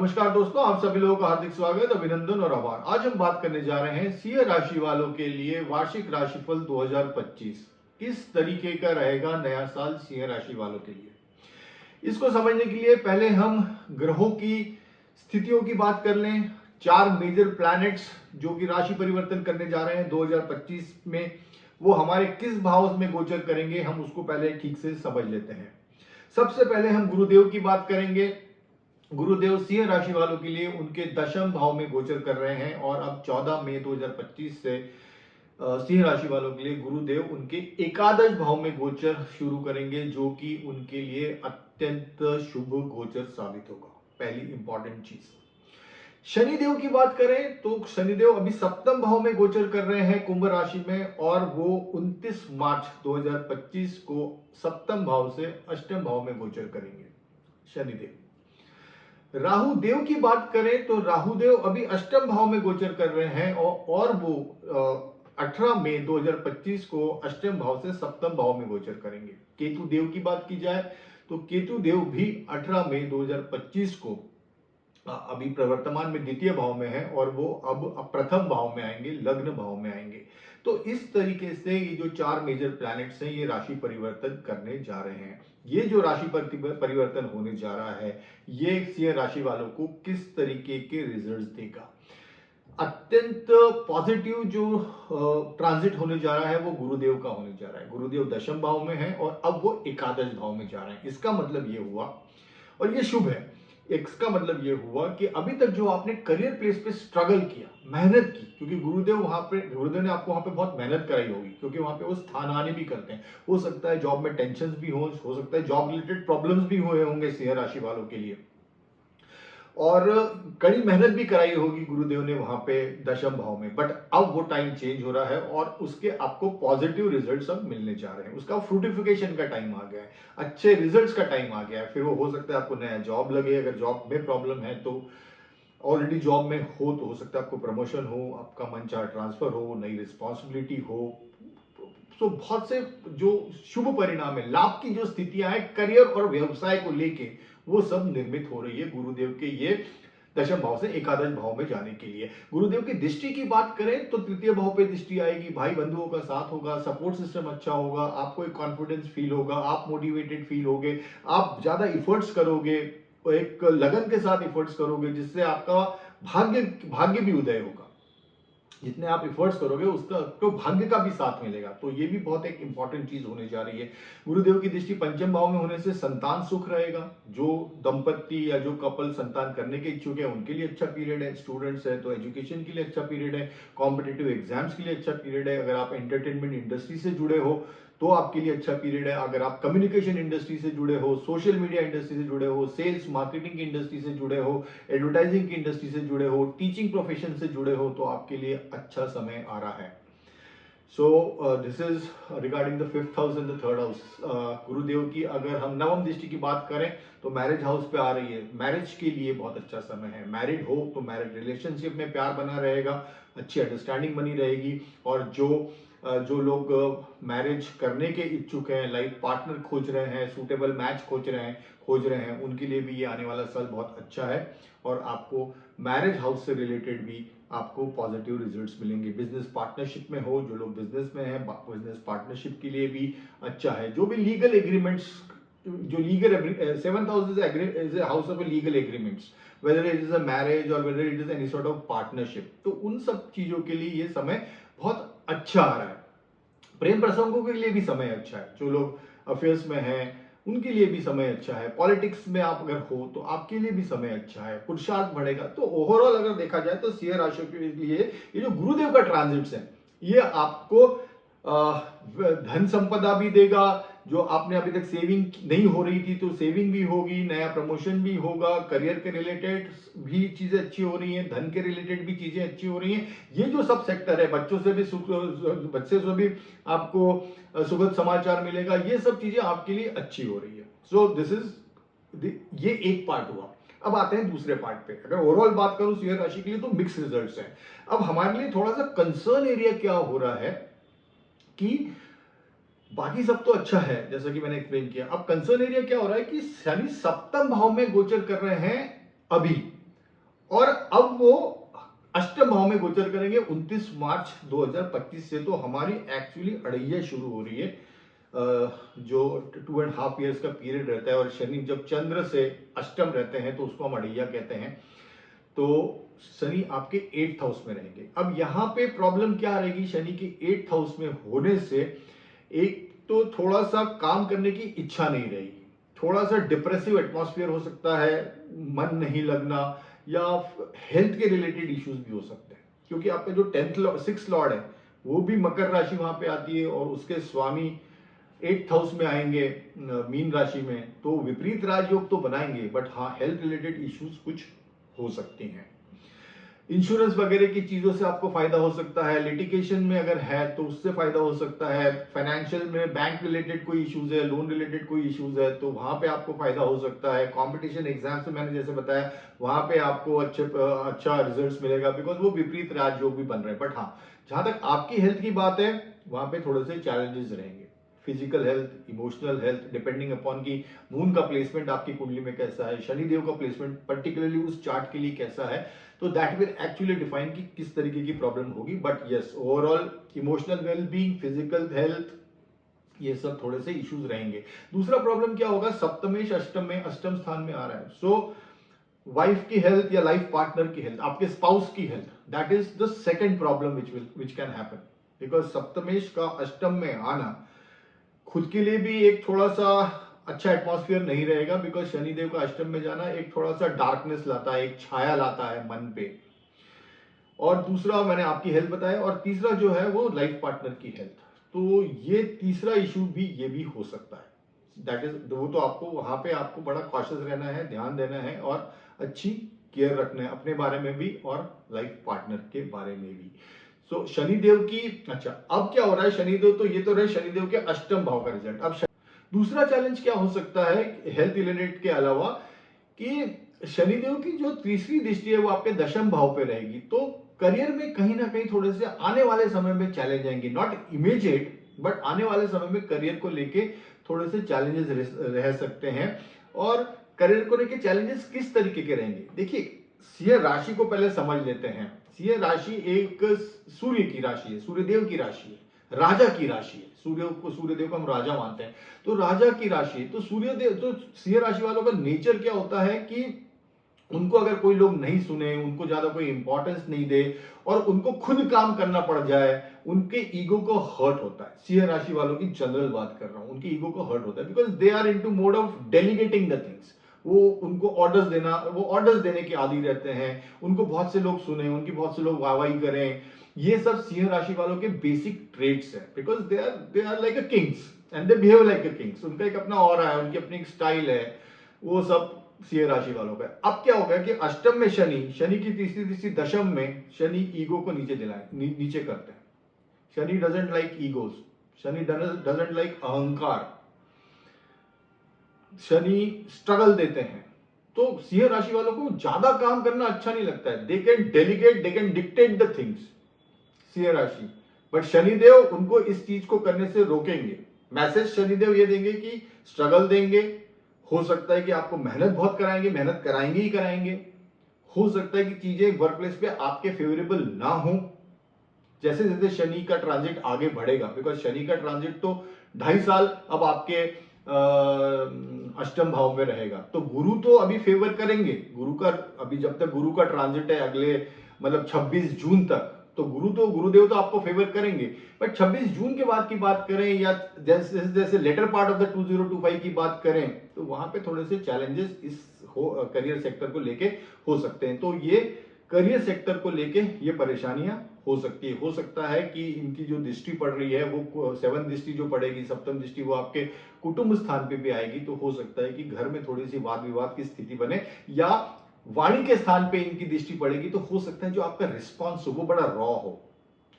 नमस्कार दोस्तों, आप सभी लोगों का हार्दिक स्वागत, अभिनंदन और आभार। आज हम बात करने जा रहे हैं सिंह राशि वालों के लिए वार्षिक राशिफल 2025। किस तरीके का रहेगा नया साल सिंह राशि वालों के लिए। इसको समझने के लिए पहले हम ग्रहों की स्थितियों की बात कर लें। 4 मेजर प्लैनेट्स जो कि राशि परिवर्तन करने जा रहे हैं 2025 में, वो हमारे किस भाव में गोचर करेंगे, हम उसको पहले ठीक से समझ लेते हैं। सबसे पहले हम गुरुदेव की बात करेंगे। गुरुदेव सिंह राशि वालों के लिए उनके दशम भाव में गोचर कर रहे हैं और अब 14 मई 2025 से सिंह राशि वालों के लिए गुरुदेव उनके एकादश भाव में गोचर शुरू करेंगे, जो कि उनके लिए अत्यंत शुभ गोचर साबित होगा। पहली इंपॉर्टेंट चीज। शनिदेव की बात करें तो शनिदेव अभी सप्तम भाव में गोचर कर रहे हैं कुंभ राशि में, और वो 29 मार्च 2025 को सप्तम भाव से अष्टम भाव में गोचर करेंगे शनिदेव। राहु देव की बात करें तो राहु देव अभी अष्टम भाव में गोचर कर रहे हैं और वो 18 मई 2025 को अष्टम भाव से सप्तम भाव में गोचर करेंगे। केतु देव की बात की जाए तो केतु देव भी 18 मई 2025 को अभी प्रवर्तमान में द्वितीय भाव में है और वो अब प्रथम भाव में आएंगे, लग्न भाव में आएंगे। तो इस तरीके से ये जो 4 मेजर प्लैनेट्स हैं ये राशि परिवर्तन करने जा रहे हैं। ये जो राशि परिवर्तन होने जा रहा है ये सिंह राशि वालों को किस तरीके के रिजल्ट्स देगा। अत्यंत पॉजिटिव जो ट्रांजिट होने जा रहा है वो गुरुदेव का होने जा रहा है। गुरुदेव दशम भाव में है और अब वो एकादश भाव में जा रहे हैं। इसका मतलब ये हुआ, और ये शुभ है, इसका मतलब ये हुआ कि अभी तक जो आपने करियर प्लेस पे स्ट्रगल किया, मेहनत की, क्योंकि गुरुदेव ने आपको वहां पे बहुत मेहनत कराई होगी, क्योंकि वहां पे वो स्थान आने भी करते हैं। हो सकता है जॉब में टेंशन भी हो सकता है जॉब रिलेटेड प्रॉब्लम्स भी हुए होंगे सिंह राशि वालों के लिए, और कड़ी मेहनत भी कराई होगी गुरुदेव ने वहां पे दशम भाव में। बट अब वो टाइम चेंज हो रहा है और उसके आपको पॉजिटिव रिजल्ट्स अब मिलने जा रहे हैं। उसका फ्रूटिफिकेशन का टाइम आ गया है, अच्छे रिजल्ट्स का टाइम आ गया है। फिर वो हो सकता है आपको नया जॉब लगे, अगर जॉब में प्रॉब्लम है तो ऑलरेडी जॉब में हो तो हो सकता है आपको प्रमोशन हो, आपका मनचाहा ट्रांसफर हो, नई रिस्पॉन्सिबिलिटी हो। तो बहुत से जो शुभ परिणाम है, लाभ की जो स्थितियां हैं करियर और व्यवसाय को लेके, वो सब निर्मित हो रही है गुरुदेव के ये दशम भाव से एकादश भाव में जाने के लिए। गुरुदेव की दृष्टि की बात करें तो तृतीय भाव पे दृष्टि आएगी, भाई बंधुओं का साथ होगा, सपोर्ट सिस्टम अच्छा होगा, आपको एक कॉन्फिडेंस फील होगा, आप मोटिवेटेड फील होगे, आप ज्यादा इफर्ट्स करोगे, एक लगन के साथ इफर्ट्स करोगे, जिससे आपका भाग्य भी उदय होगा। जितने आप इफर्ट्स करोगे उसका आपको भाग्य का भी साथ मिलेगा। तो ये भी बहुत एक इंपॉर्टेंट चीज होने जा रही है। गुरुदेव की दृष्टि पंचम भाव में होने से संतान सुख रहेगा। जो दंपत्ति या जो कपल संतान करने के इच्छुक है उनके लिए अच्छा पीरियड है। स्टूडेंट्स है तो एजुकेशन के लिए अच्छा पीरियड है। कॉम्पिटेटिव एग्जाम्स के लिए अच्छा पीरियड है। अगर आप एंटरटेनमेंट इंडस्ट्री से जुड़े हो तो आपके लिए अच्छा पीरियड है। अगर आप कम्युनिकेशन इंडस्ट्री से जुड़े हो, सोशल मीडिया इंडस्ट्री से जुड़े हो, सेल्स मार्केटिंग की इंडस्ट्री से जुड़े हो, एडवर्टाइजिंग की इंडस्ट्री से जुड़े हो, टीचिंग प्रोफेशन से जुड़े हो, तो आपके लिए अच्छा समय आ रहा है। सो this is regarding the 5th house and the 3rd house. गुरुदेव की अगर हम नवम दृष्टि की बात करें तो मैरिज हाउस पे आ रही है। मैरिज के लिए बहुत अच्छा समय है। मैरिड हो तो मैरिड रिलेशनशिप में प्यार बना रहेगा, अच्छी अंडरस्टैंडिंग बनी रहेगी। और जो लोग मैरिज करने के इच्छुक हैं, लाइफ पार्टनर खोज रहे हैं, सूटेबल मैच खोज रहे हैं, उनके लिए भी ये आने वाला साल बहुत अच्छा है। और आपको मैरिज हाउस से रिलेटेड भी आपको पॉजिटिव रिजल्ट्स मिलेंगे। बिजनेस पार्टनरशिप में हो, जो लोग बिजनेस में हैं, बिजनेस पार्टनरशिप के लिए भी अच्छा है। जो भी लीगल एग्रीमेंट्स, जो legal 7th house is a house of legal agreements, whether it is a marriage or whether it is any sort of partnership, तो उन सब चीजों के लिए ये समय बहुत अच्छा आ रहा है। प्रेम प्रसंगों के लिए भी समय अच्छा है। जो लोग अफेयर्स में हैं उनके लिए भी समय अच्छा है। पॉलिटिक्स में आप अगर हो तो आपके लिए भी समय अच्छा है, पुरुषार्थ बढ़ेगा। तो ओवरऑल अगर देखा जाए तो सिंह राशि के लिए ये जो गुरुदेव का ट्रांजिट्स है ये आपको धन संपदा भी देगा। जो आपने अभी तक सेविंग नहीं हो रही थी तो सेविंग भी होगी, नया प्रमोशन भी होगा, करियर के रिलेटेड भी चीजें अच्छी हो रही हैं, धन के रिलेटेड भी चीजें अच्छी हो रही हैं। ये जो सब सेक्टर है, बच्चों से भी आपको सुखद समाचार मिलेगा। ये सब चीजें आपके लिए अच्छी हो रही है। सो दिस इज ये एक पार्ट हुआ। अब आते हैं दूसरे पार्ट पे। अगर ओवरऑल बात करूं सिंह राशि के लिए तो मिक्स रिजल्ट्स हैं। अब हमारे लिए थोड़ा सा कंसर्न एरिया क्या हो रहा है कि बाकी सब तो अच्छा है जैसा कि मैंने एक्सप्लेन किया। अब कंसर्न एरिया क्या हो रहा है कि शनि सप्तम भाव में गोचर कर रहे हैं अभी, और अब वो अष्टम भाव में गोचर करेंगे 29 मार्च 2025 से। तो हमारी एक्चुअली अड़ैया शुरू हो रही है, जो 2.5 ईयर्स का पीरियड रहता है, और शनि जब चंद्र से अष्टम रहते हैं तो उसको हम अड़ैया कहते हैं। तो शनि आपके 8th हाउस में रहेंगे। अब यहाँ पे प्रॉब्लम क्या रहेगी शनि के 8th हाउस में होने से? एक तो थोड़ा सा काम करने की इच्छा नहीं रहेगी, थोड़ा सा डिप्रेसिव एटमॉस्फेयर हो सकता है, मन नहीं लगना, या हेल्थ के रिलेटेड इश्यूज भी हो सकते हैं, क्योंकि आपका जो 6th लॉर्ड है वो भी मकर राशि वहां पे आती है, और उसके स्वामी 8th हाउस में आएंगे मीन राशि में, तो विपरीत राजयोग तो बनाएंगे, बट हाँ हेल्थ रिलेटेड इश्यूज कुछ हो सकते हैं। इंश्योरेंस वगैरह की चीजों से आपको फायदा हो सकता है, लिटिगेशन में अगर है तो उससे फायदा हो सकता है, फाइनेंशियल में बैंक रिलेटेड कोई इश्यूज है, लोन रिलेटेड कोई इश्यूज है तो वहां पे आपको फायदा हो सकता है। कंपटीशन एग्जाम से मैंने जैसे बताया वहां पे आपको अच्छा रिजल्ट्स मिलेगा, बिकॉज वो विपरीत राजयोग भी बन रहे हैं। बट हाँ, जहां तक आपकी हेल्थ की बात है वहां पे थोड़े से चैलेंजेस रहेंगे, physical health, emotional health, depending upon की मून का प्लेसमेंट आपकी कुंडली में कैसा है, शनिदेव का प्लेसमेंट पर्टिकुलरली उस चार्ट के लिए कैसा है, तो दैट विल एक्चुअली डिफाइन कि किस तरीके की प्रॉब्लम होगी। But yes, overall emotional wellbeing, physical health, ये सब थोड़े से इश्यूज रहेंगे। दूसरा प्रॉब्लम क्या होगा, सप्तमेश अष्टम में, अष्टम स्थान में आ रहा है, सो वाइफ की हेल्थ या लाइफ पार्टनर की हेल्थ, आपके स्पाउस की health, that is the second problem which can happen, because सप्तमेश का अष्टम में आना खुद के लिए भी एक थोड़ा सा अच्छा एटमॉस्फेयर नहीं रहेगा, बिकॉज शनिदेव का अष्टम में जाना एक थोड़ा सा डार्कनेस लाता है, एक छाया लाता है मन पे। और दूसरा मैंने आपकी हेल्थ बताया, और तीसरा जो है वो लाइफ पार्टनर की हेल्थ। तो ये तीसरा इशू भी ये भी हो सकता है, दैट इज वो तो आपको वहां पे आपको बड़ा कॉशियस रहना है, ध्यान देना है, और अच्छी केयर रखना है अपने बारे में भी और लाइफ पार्टनर के बारे में भी। सो शनिदेव की, अच्छा अब क्या हो रहा है, शनिदेव तो ये तो रहे शनिदेव के अष्टम भाव का रिजल्ट। अब दूसरा चैलेंज क्या हो सकता है हेल्थ रिलेटेड के अलावा, कि शनिदेव की जो तीसरी दृष्टि है वो आपके दशम भाव पे रहेगी, तो करियर में कहीं ना कहीं थोड़े से आने वाले समय में चैलेंज आएंगे, नॉट इमीडिएट बट आने वाले समय में करियर को लेके थोड़े से चैलेंजेस रह सकते हैं। और करियर को लेके चैलेंजेस किस तरीके के रहेंगे, देखिए सिंह राशि को पहले समझ लेते हैं। सिंह राशि एक सूर्य की राशि है, सूर्यदेव की राशि है, राजा की राशि है, सूर्यदेव को हम राजा मानते हैं, तो राजा की राशि है। तो सूर्यदेव, तो सिंह राशि वालों का नेचर क्या होता है कि उनको अगर कोई लोग नहीं सुने, उनको ज्यादा कोई इंपॉर्टेंस नहीं दे और उनको खुद काम करना पड़ जाए, उनके ईगो को हर्ट होता है। सिंह राशि वालों की जनरल बात कर रहा हूं, उनके ईगो को हर्ट होता है, because they are into mode of delegating the things. वो उनको ऑर्डर्स देना, वो ऑर्डर्स देने के आदी रहते हैं, उनको बहुत से लोग सुने, उनकी बहुत से लोग वाहवाही करें, ये सब सिंह राशि वालों के बेसिक ट्रेड्स है, because they are like a kings and they behave like a kings. उनका एक अपना ऑरा है, उनकी अपनी एक स्टाइल है, वो सब सिंह राशि वालों का। अब क्या होगा कि अष्टम में शनि, शनि की तीसरी दृष्टि दशम में, शनि ईगो को नीचे दिलाए, नीचे करते हैं। Shani doesn't like egos, Shani doesn't like अहंकार, शनि स्ट्रगल देते हैं। तो सिंह राशि वालों को ज्यादा काम करना अच्छा नहीं लगता है, they can delegate, they can dictate the things, Singh राशि। बट शनिदेव उनको इस चीज को करने से रोकेंगे। मैसेज शनिदेव ये देंगे कि स्ट्रगल देंगे, हो सकता है कि आपको मेहनत बहुत कराएंगे, मेहनत कराएंगे ही कराएंगे, हो सकता है कि चीजें वर्क प्लेस पे आपके फेवरेबल ना हो। जैसे जैसे शनि का ट्रांजिट आगे बढ़ेगा, बिकॉज शनि का ट्रांजिट तो 2.5 साल अब आपके अष्टम भाव में रहेगा, तो गुरु तो अभी फेवर करेंगे, गुरु का अभी जब तक गुरु का ट्रांजिट है अगले मतलब 26 जून तक, तो गुरुदेव तो आपको फेवर करेंगे। बट 26 जून के बाद की बात करें या जैसे जैसे लेटर पार्ट ऑफ द 2025 की बात करें, तो वहां पे थोड़े से चैलेंजेस इस करियर सेक्टर को लेके हो सकते हैं। तो ये करियर सेक्टर को लेके ये परेशानियां हो सकती है। हो सकता है कि इनकी जो दृष्टि पड़ रही है वो 7th दृष्टि जो पड़ेगी, सप्तम दृष्टि, वो आपके कुटुंब स्थान पे भी आएगी, तो हो सकता है कि घर में थोड़ी सी वाद विवाद की स्थिति बने, या वाणी के स्थान पे इनकी दृष्टि पड़ेगी तो हो सकता है जो आपका रिस्पॉन्स हो वो बड़ा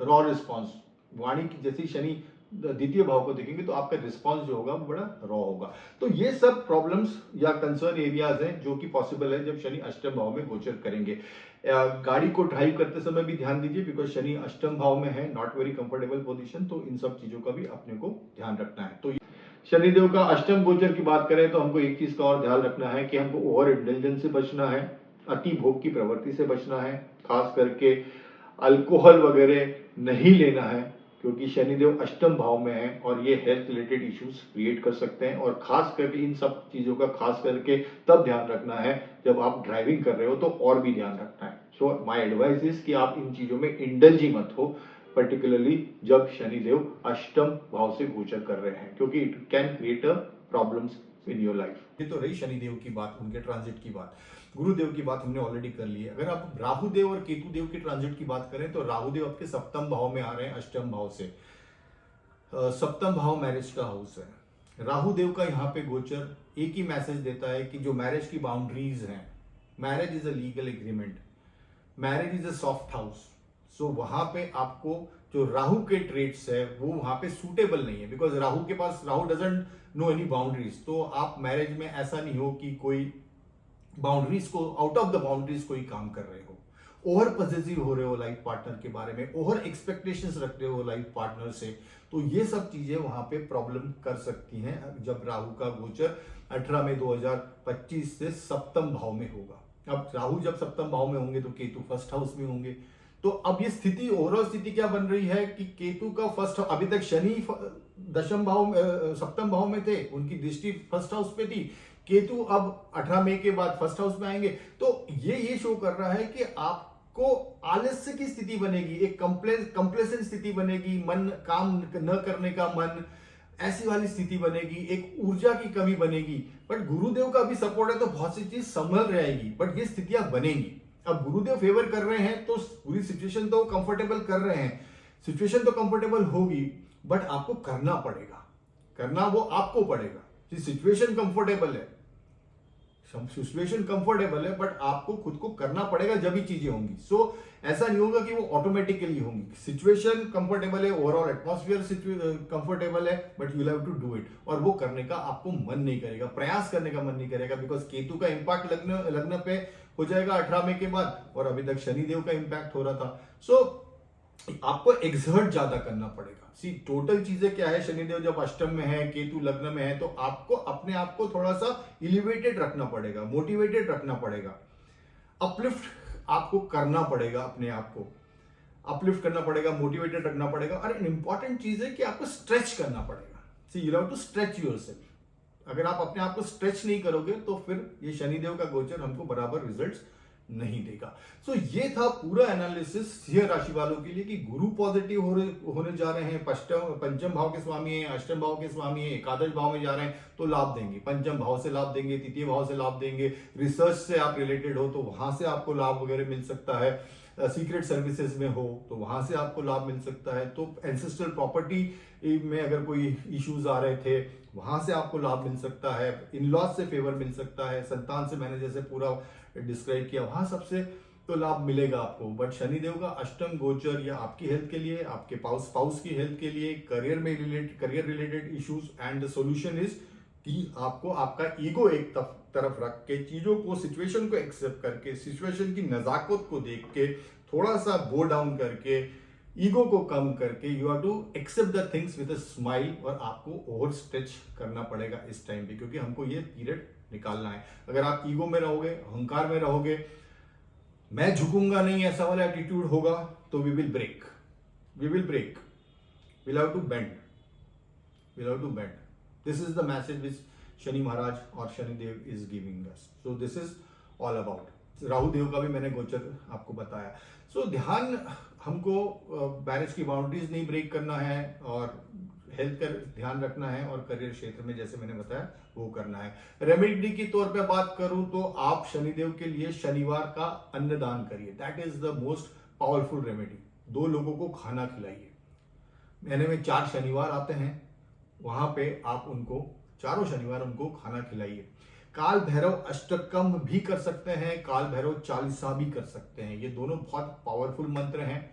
रॉ रिस्पॉन्स। वाणी की जैसे शनि द्वितीय भाव को देखेंगे तो आपका रिस्पॉन्स जो होगा वो बड़ा रॉ होगा। तो ये सब प्रॉब्लम्स या कंसर्न एरियाज हैं जो कि पॉसिबल है जब शनि अष्टम भाव में गोचर करेंगे। गाड़ी को ड्राइव करते समय भी ध्यान दीजिए, बिकॉज शनि अष्टम भाव में है, नॉट वेरी कंफर्टेबल पोजीशन, तो इन सब चीजों का भी अपने को ध्यान रखना है। तो शनिदेव का अष्टम गोचर की बात करें तो हमको एक चीज का और ध्यान रखना है कि हमको ओवर इंटेलिजेंस से बचना है, अति भोग की प्रवृत्ति से बचना है, खास करके अल्कोहल वगैरह नहीं लेना है, क्योंकि शनिदेव अष्टम भाव में है और ये हेल्थ रिलेटेड इश्यूज क्रिएट कर सकते हैं। और खास करके इन सब चीज़ों का खास करके तब ध्यान रखना है जब आप ड्राइविंग कर रहे हो, तो और भी ध्यान रखना है। सो माय एडवाइस इज कि आप इन चीज़ों में इंडल्ज ही मत हो, पर्टिकुलरली जब शनिदेव अष्टम भाव से गोचर कर रहे हैं, क्योंकि it can create a problems in your life. ये तो रही शनिदेव की बात, उनके ट्रांजिट की बात। गुरुदेव की बात हमने ऑलरेडी कर ली है। अगर आप राहु देव और केतु देव के ट्रांजिट की बात करें तो राहु देव आपके सप्तम भाव में आ रहे हैं अष्टम भाव से। सप्तम भाव मैरिज का हाउस है। राहु देव का यहाँ पे गोचर एक ही मैसेज देता है कि जो मैरिज की बाउंड्रीज हैं, marriage is a legal agreement, marriage is a soft house. So वहां पे आपको जो राहु के ट्रेड्स है वो वहां पे सूटेबल नहीं है, बिकॉज राहु के पास, Rahu doesn't know any boundaries. तो आप मैरिज में ऐसा नहीं हो कि कोई बाउंड्रीज को, आउट ऑफ द बाउंड्रीज कोई काम कर रहे हो, ओवर पॉजिटिव हो रहे हो लाइफ पार्टनर के बारे में, ओवर एक्सपेक्टेशंस रख रहे हो लाइफ पार्टनर से, तो ये सब चीजें वहां पे प्रॉब्लम कर सकती हैं जब राहु का गोचर 18 मई 2025 से सप्तम भाव में होगा। अब राहु जब सप्तम भाव में होंगे तो केतु फर्स्ट हाउस में होंगे। तो अब ये स्थिति, ओवरऑल स्थिति क्या बन रही है कि केतु का फर्स्ट, अभी तक शनि दशम भाव, सप्तम भाव में थे, उनकी दृष्टि फर्स्ट हाउस पे थी। केतु अब 18 मई के बाद फर्स्ट हाउस में आएंगे, तो ये शो कर रहा है कि आपको आलस्य की स्थिति बनेगी, एक कंप्लेसेंट स्थिति बनेगी, मन काम न करने का मन, ऐसी वाली स्थिति बनेगी, एक ऊर्जा की कमी बनेगी। बट गुरुदेव का भी सपोर्ट है तो बहुत सी चीज संभल रहेगी, बट ये स्थितियां बनेंगी। अब गुरुदेव फेवर कर रहे हैं तो पूरी सिचुएशन तो कंफर्टेबल कर रहे हैं, सिचुएशन तो कंफर्टेबल होगी, बट आपको करना पड़ेगा, करना वो आपको पड़ेगा। सिचुएशन कंफर्टेबल है, सिचुएशन कंफर्टेबल है, बट आपको खुद को करना पड़ेगा, जब भी चीजें होंगी। सो ऐसा नहीं होगा कि वो ऑटोमेटिकली होंगी। सिचुएशन कंफर्टेबल है, ओवरऑल एटमॉस्फेयर कंफर्टेबल है, but you have to do it. और वो करने का आपको मन नहीं करेगा, प्रयास करने का मन नहीं करेगा, बिकॉज केतु का इंपैक्ट लग्न पे हो जाएगा 18 मई के बाद, और अभी तक शनिदेव का इंपैक्ट हो रहा था। सो आपको एक्सर्ट ज्यादा करना पड़ेगा। सी टोटल चीजें क्या है, शनिदेव जब अष्टम में है, केतु लग्न में है, तो आपको अपने आप को थोड़ा सा एलिवेटेड रखना पड़ेगा, मोटिवेटेड रखना पड़ेगा, अपलिफ्ट आपको करना पड़ेगा, अपने आप को अपलिफ्ट करना पड़ेगा, मोटिवेटेड रखना पड़ेगा। और इंपॉर्टेंट चीज है कि आपको स्ट्रेच करना पड़ेगा। See you have to stretch yourself. अगर आप अपने आप को स्ट्रेच नहीं करोगे तो फिर ये शनिदेव का गोचर हमको बराबर रिजल्ट्स नहीं देगा। सो ये था पूरा एनालिसिस सिंह राशि वालों के लिए कि गुरु पॉजिटिव होने जा रहे हैं, पंचम भाव के स्वामी हैं, अष्टम भाव के स्वामी हैं, एकादश भाव में जा रहे हैं तो लाभ देंगे, पंचम भाव से लाभ देंगे, तृतीय भाव से लाभ देंगे, रिसर्च से आप रिलेटेड हो तो वहां से आपको लाभ वगैरह मिल सकता है, सीक्रेट सर्विसेज में हो तो वहां से आपको लाभ मिल सकता है, तो एंसेस्ट्रल प्रॉपर्टी में अगर कोई इश्यूज आ रहे थे वहां से आपको लाभ मिल सकता है, इन लॉज से फेवर मिल सकता है, संतान से मैंने जैसे पूरा डिस्क्राइब किया वहां सबसे तो लाभ मिलेगा आपको। बट शनिदेव का अष्टम गोचर या आपकी हेल्थ के लिए, आपके स्पाउस की हेल्थ के लिए, career related issues, and the solution is कि आपको आपका ईगो एक तरफ रख के, चीजों को, सिचुएशन को एक्सेप्ट करके, सिचुएशन की नजाकत को देख के, थोड़ा सा बो डाउन करके, ईगो को कम करके, you have to accept the things with a smile. और आपको ओवर स्ट्रेच करना पड़ेगा इस टाइम पे, क्योंकि हमको ये पीरियड निकालना है। अगर आप ईगो में रहोगे, अहंकार में रहोगे, मैं झुकूंगा नहीं, ऐसा वाला एटीट्यूड होगा, तो we will break, we'll have to bend. This is the message which Shani Maharaj और Shani Dev is giving us. So this is all about. Rahu Dev का भी मैंने गोचर आपको बताया। सो ध्यान, हमको मैरिज की बाउंड्रीज नहीं ब्रेक करना है, और हेल्थ का ध्यान रखना है, और करियर क्षेत्र में जैसे मैंने बताया वो करना है। रेमेडी के तौर पे बात करूं तो आप शनिदेव के लिए शनिवार का अन्नदान करिए, that is the most powerful remedy. 2 लोगों को खाना खिलाइए, महीने में 4 शनिवार आते हैं, वहां पे आप उनको चारों शनिवार उनको खाना खिलाइए। काल भैरव अष्टकम भी कर सकते हैं, काल भैरव चालीसा भी कर सकते हैं, ये दोनों बहुत पावरफुल मंत्र हैं,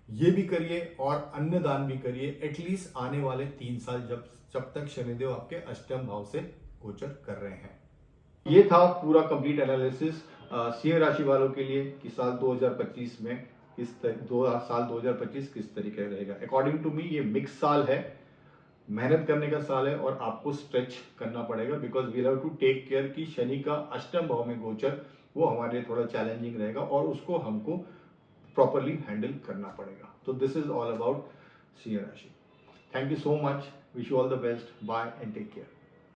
ये भी करिए और अन्नदान भी करिए, एटलीस्ट आने वाले 3 साल जब तक शनिदेव आपके अष्टम भाव से गोचर कर रहे हैं। ये था पूरा कंप्लीट एनालिसिस सिंह राशि वालों के लिए कि साल 2025 में साल 2025 किस तरीके रहेगा। अकॉर्डिंग टू मी ये मिक्स साल है, मेहनत करने का साल है, और आपको स्ट्रेच करना पड़ेगा, because we have to take care कि शनि का अष्टम भाव में गोचर वो हमारे लिए थोड़ा चैलेंजिंग रहेगा और उसको हमको प्रॉपरली हैंडल करना पड़ेगा। तो this is all about Singh rashi. Thank you so much, wish you all the best, bye and take care.